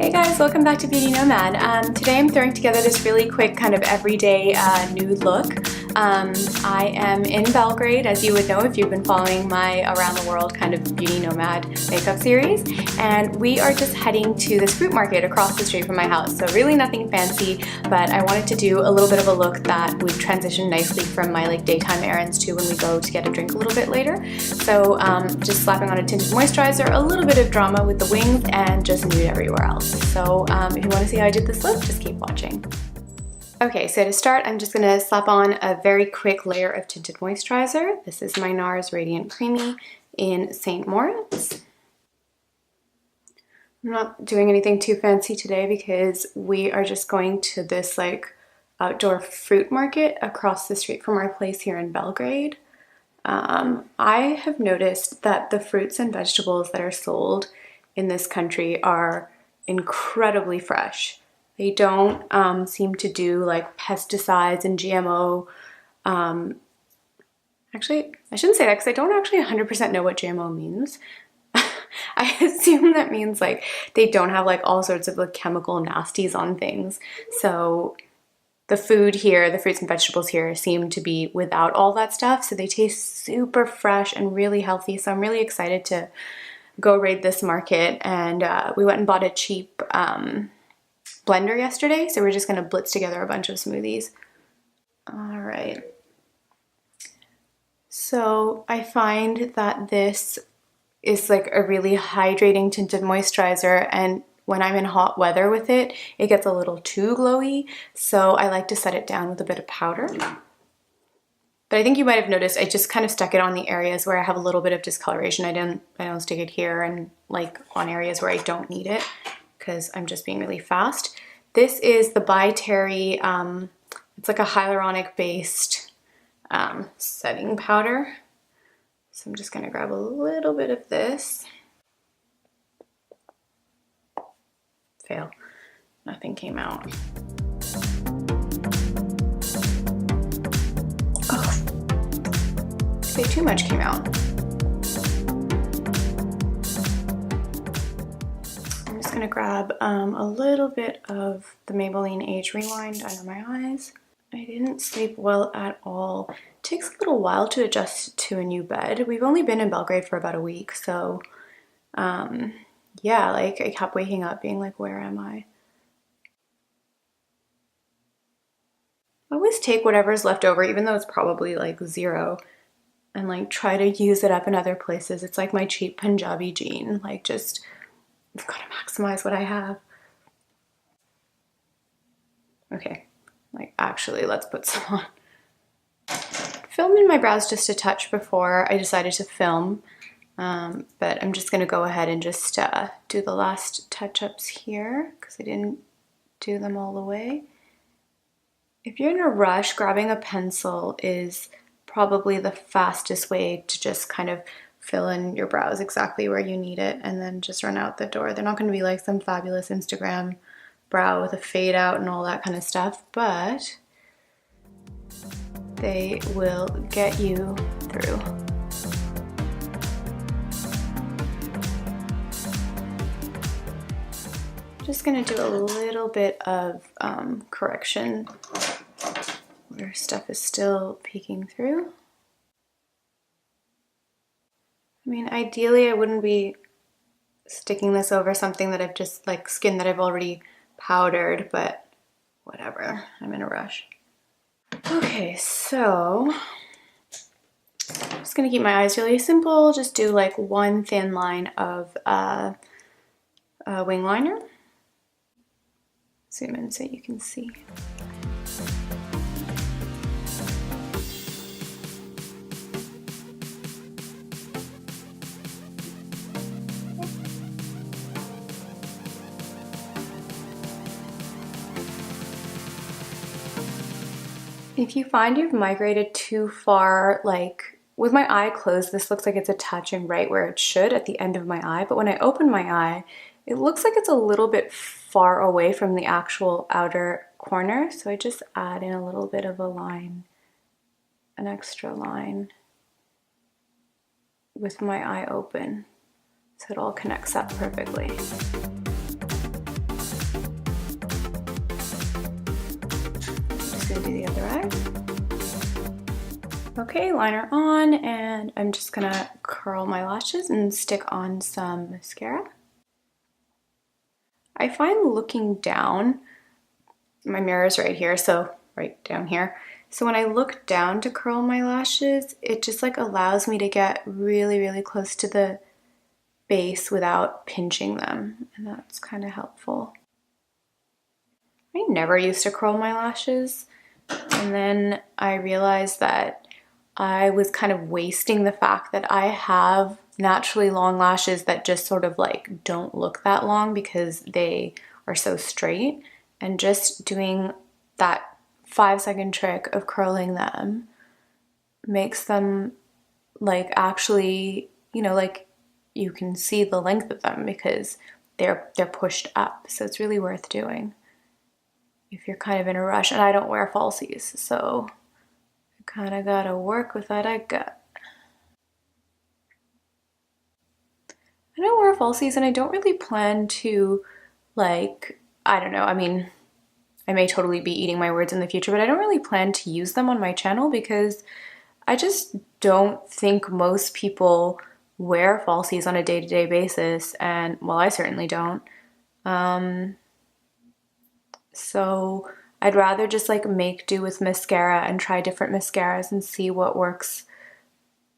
Hey guys, welcome back to Beauty Nomad. Today I'm throwing together this really quick kind of everyday nude look. I am in Belgrade, as you would know if you've been following my around the world kind of Beauty Nomad makeup series, and we are just heading to this fruit market across the street from my house. So really nothing fancy, but I wanted to do a little bit of a look that would transition nicely from my daytime errands to when we go to get a drink a little bit later. So just slapping on a tinted moisturizer, a little bit of drama with the wings, and just nude everywhere else. So if you want to see how I did this look, just keep watching. Okay, so to start, I'm just going to slap on a very quick layer of tinted moisturizer. This is my NARS Radiant Creamy in St. Moritz. I'm not doing anything too fancy today because we are just going to this outdoor fruit market across the street from our place here in Belgrade. I have noticed that the fruits and vegetables that are sold in this country are incredibly fresh. They don't seem to do pesticides and GMO. Actually, I shouldn't say that because I don't actually 100% know what GMO means. I assume that means they don't have all sorts of chemical nasties on things. So the food here, the fruits and vegetables here seem to be without all that stuff. So they taste super fresh and really healthy. So I'm really excited to go raid this market. And we went and bought a cheap blender yesterday, so we're just gonna blitz together a bunch of smoothies. All right. So I find that this is a really hydrating tinted moisturizer, and when I'm in hot weather with it, it gets a little too glowy, so I like to set it down with a bit of powder. But I think you might have noticed I just kind of stuck it on the areas where I have a little bit of discoloration. I don't stick it here and on areas where I don't need it, because I'm just being really fast. This is the By Terry, it's a hyaluronic based setting powder. So I'm just gonna grab a little bit of this. Fail, nothing came out. Oh, say too much came out. I'm gonna grab a little bit of the Maybelline Age Rewind under my eyes. I didn't sleep well at all. It takes a little while to adjust to a new bed. We've only been in Belgrade for about a week, so yeah, I kept waking up being where am I? I always take whatever's left over, even though it's probably zero, and try to use it up in other places. It's like my cheap Punjabi jean, just I've got to maximize what I have. Okay, actually, let's put some on. Filming my brows just a touch before I decided to film, but I'm just gonna go ahead and just do the last touch-ups here because I didn't do them all the way. If you're in a rush, grabbing a pencil is probably the fastest way to just kind of fill in your brows exactly where you need it and then just run out the door. They're not going to be some fabulous Instagram brow with a fade out and all that kind of stuff, but they will get you through. Just going to do a little bit of correction where stuff is still peeking through. I mean, ideally I wouldn't be sticking this over something that I've just skin that I've already powdered, but whatever, I'm in a rush. Okay, so I'm just gonna keep my eyes really simple, just do one thin line of wing liner. Zoom in so you can see. If you find you've migrated too far, with my eye closed, this looks like it's attaching right where it should at the end of my eye, but when I open my eye, it looks like it's a little bit far away from the actual outer corner, so I just add in a little bit of a line, an extra line with my eye open, so it all connects up perfectly. gonna do the other eye. Okay, liner on, and I'm just gonna curl my lashes and stick on some mascara. I find looking down, my mirror is right here, so right down here. So when I look down to curl my lashes, it just like allows me to get really, really close to the base without pinching them, and that's kind of helpful. I never used to curl my lashes, and then I realized that I was kind of wasting the fact that I have naturally long lashes that just sort of like don't look that long because they are so straight, and just doing that 5-second trick of curling them makes them like actually, you know, like you can see the length of them because they're pushed up. So it's really worth doing if you're kind of in a rush. And I don't wear falsies, so I kind of gotta work with what I got. I don't wear falsies, and I don't really plan to, like, I don't know, I mean, I may totally be eating my words in the future, but I don't really plan to use them on my channel because I just don't think most people wear falsies on a day-to-day basis, and well, I certainly don't. So I'd rather just like make do with mascara and try different mascaras and see what works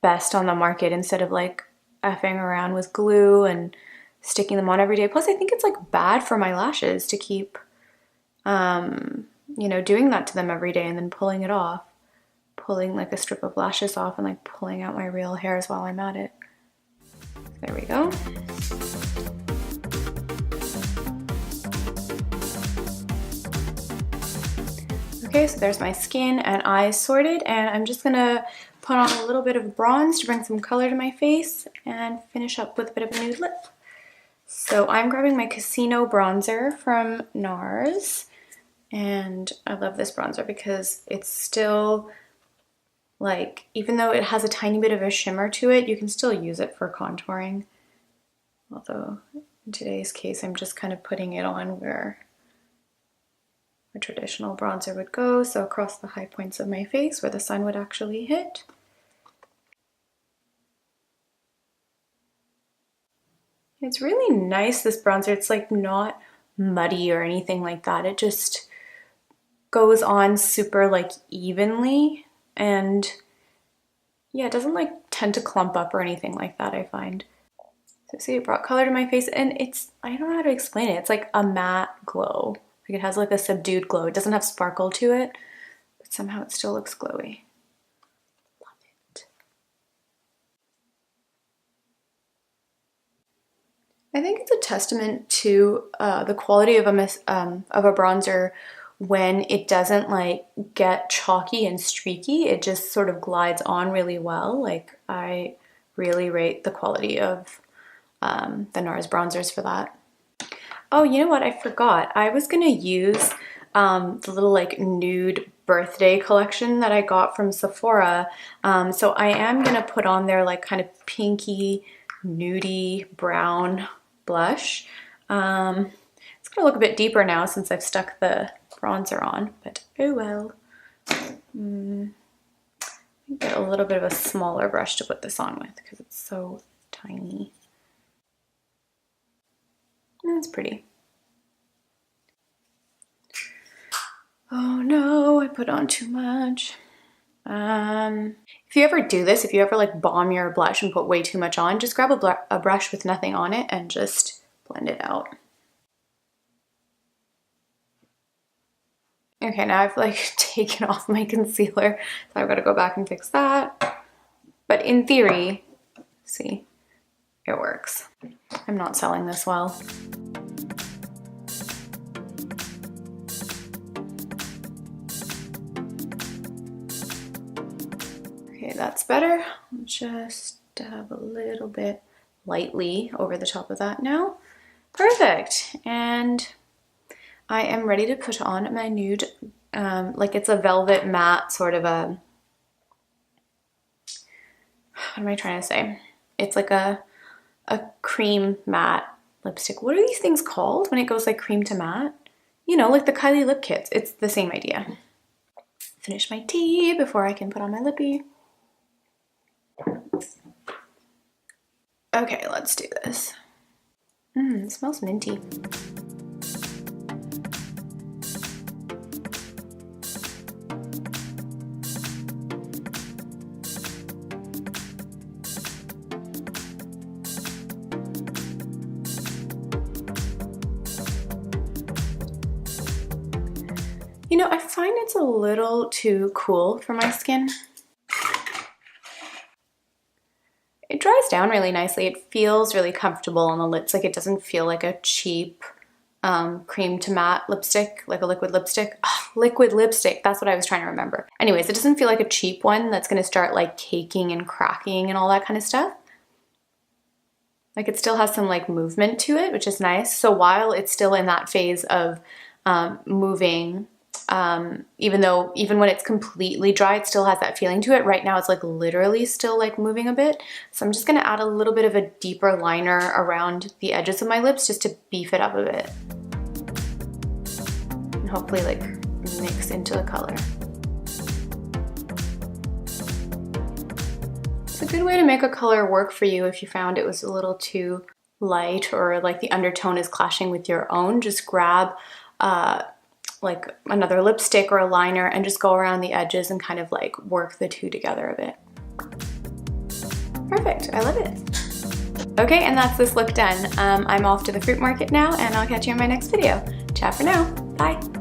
best on the market instead of like effing around with glue and sticking them on every day. Plus I think it's like bad for my lashes to keep you know, doing that to them every day and then pulling it off, pulling like a strip of lashes off and like pulling out my real hairs while I'm at it. There we go. Okay, so there's my skin and eyes sorted, and I'm just gonna put on a little bit of bronze to bring some color to my face and finish up with a bit of a nude lip. So I'm grabbing my Casino bronzer from NARS, and I love this bronzer because it's still like, even though it has a tiny bit of a shimmer to it, you can still use it for contouring. Although in today's case, I'm just kind of putting it on where a traditional bronzer would go, so across the high points of my face where the sun would actually hit. It's really nice, this bronzer. It's like not muddy or anything like that. It just goes on super like evenly, and yeah, it doesn't like tend to clump up or anything like that, I find. So see, it brought color to my face, and it's, I don't know how to explain it. It's like a matte glow. Like it has like a subdued glow. It doesn't have sparkle to it, but somehow it still looks glowy. Love it. I think it's a testament to the quality of a bronzer when it doesn't like get chalky and streaky. It just sort of glides on really well. Like I really rate the quality of the NARS bronzers for that. Oh, you know what? I forgot. I was gonna use the little like nude birthday collection that I got from Sephora. So I am gonna put on their like kind of pinky, nudie brown blush. It's gonna look a bit deeper now since I've stuck the bronzer on, but oh well. Get a little bit of a smaller brush to put this on with because it's so tiny. That's pretty. Oh no, I put on too much. If you ever do this, if you ever like bomb your blush and put way too much on, just grab a brush with nothing on it and just blend it out. Okay, now I've like taken off my concealer, so I've got to go back and fix that. But in theory, see, it works. I'm not selling this well. Okay, that's better. I'll just dab a little bit lightly over the top of that now. Perfect. And I am ready to put on my nude, like it's a velvet matte sort of a, what am I trying to say? It's like a cream matte lipstick. What are these things called when it goes like cream to matte? You know, like the Kylie lip kits. It's the same idea. finish my tea before I can put on my lippy. Okay, let's do this. It smells minty. You know, I find it's a little too cool for my skin. It dries down really nicely. It feels really comfortable on the lips. Like, it doesn't feel like a cheap cream to matte lipstick, like a liquid lipstick. Ugh, liquid lipstick, that's what I was trying to remember. Anyways, it doesn't feel like a cheap one that's gonna start like caking and cracking and all that kind of stuff. Like, it still has some like movement to it, which is nice. So while it's still in that phase of moving, even when it's completely dry, it still has that feeling to it. Right now it's like literally still like moving a bit. So I'm just gonna add a little bit of a deeper liner around the edges of my lips just to beef it up a bit. And hopefully like mix into the color. It's a good way to make a color work for you if you found it was a little too light or like the undertone is clashing with your own. Just grab like another lipstick or a liner and just go around the edges and kind of like work the two together a bit. Perfect, I love it. Okay, and that's this look done. I'm off to the fruit market now, and I'll catch you in my next video. Ciao for now, bye.